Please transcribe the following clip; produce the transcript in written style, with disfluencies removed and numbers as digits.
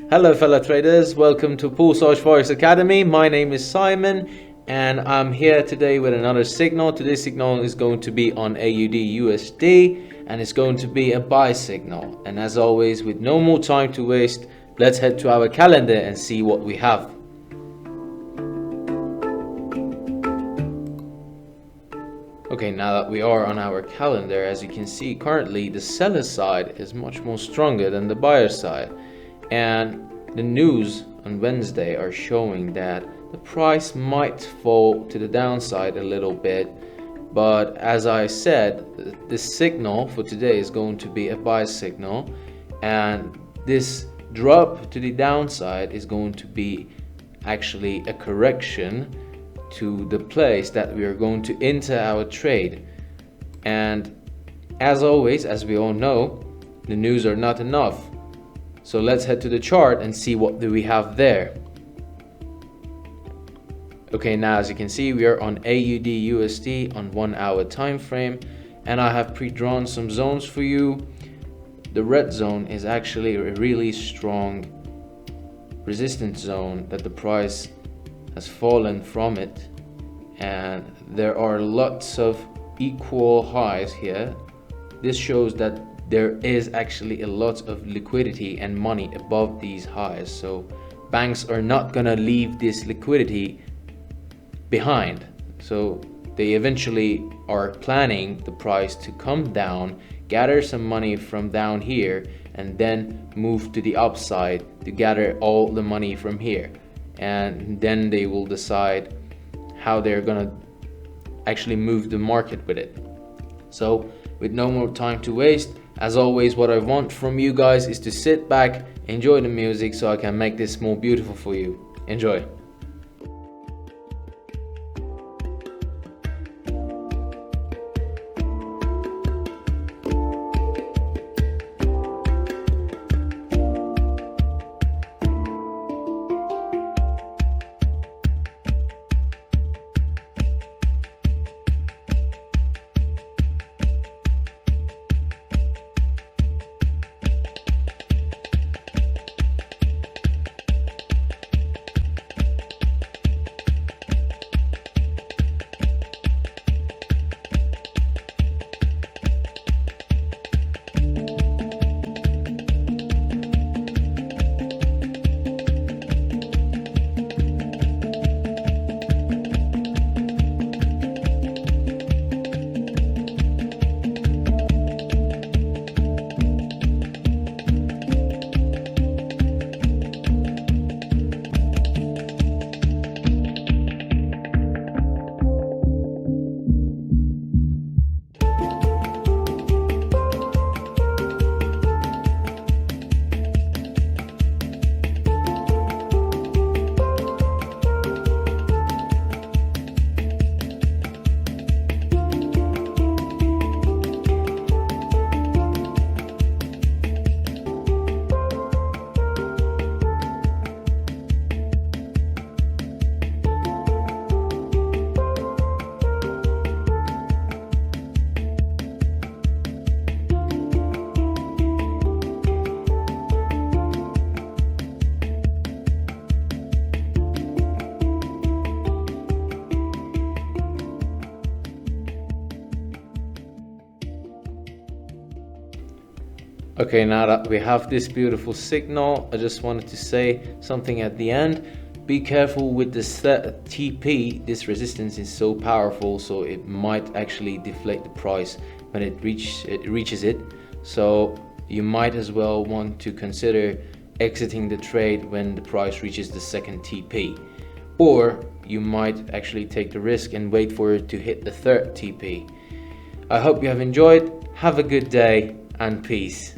Hello fellow traders, welcome to Porsaj Forex Academy. My name is Simon and I'm here today with another signal. Today's signal is going to be on AUDUSD and it's going to be a buy signal. And as always, with no more time to waste, let's head to our calendar and see what we have. Okay, now that we are on our calendar, as you can see, currently the seller side is much more stronger than the buyer side. And the news on Wednesday are showing that the price might fall to the downside a little bit. But as I said, the signal for today is going to be a buy signal. And this drop to the downside is going to be actually a correction to the place that we are going to enter our trade. And as always, as we all know, the news are not enough. So let's head to the chart and see what do we have there. Okay, now as you can see, we are on AUDUSD on 1 hour time frame, and I have pre-drawn some zones for you. The red zone is actually a really strong resistance zone that the price has fallen from it, and there are lots of equal highs here. This shows that there is actually a lot of liquidity and money above these highs, so banks are not gonna leave this liquidity behind. So they eventually are planning the price to come down, gather some money from down here, and then move to the upside to gather all the money from here. And then they will decide how they're gonna actually move the market with it. So with no more time to waste, as always, what I want from you guys is to sit back, enjoy the music so I can make this more beautiful for you. Enjoy. Okay, now that we have this beautiful signal, I just wanted to say something at the end. Be careful with this TP. This resistance is so powerful, so it might actually deflate the price when it reaches it. So you might as well want to consider exiting the trade when the price reaches the second TP. Or you might actually take the risk and wait for it to hit the third TP. I hope you have enjoyed. Have a good day and peace.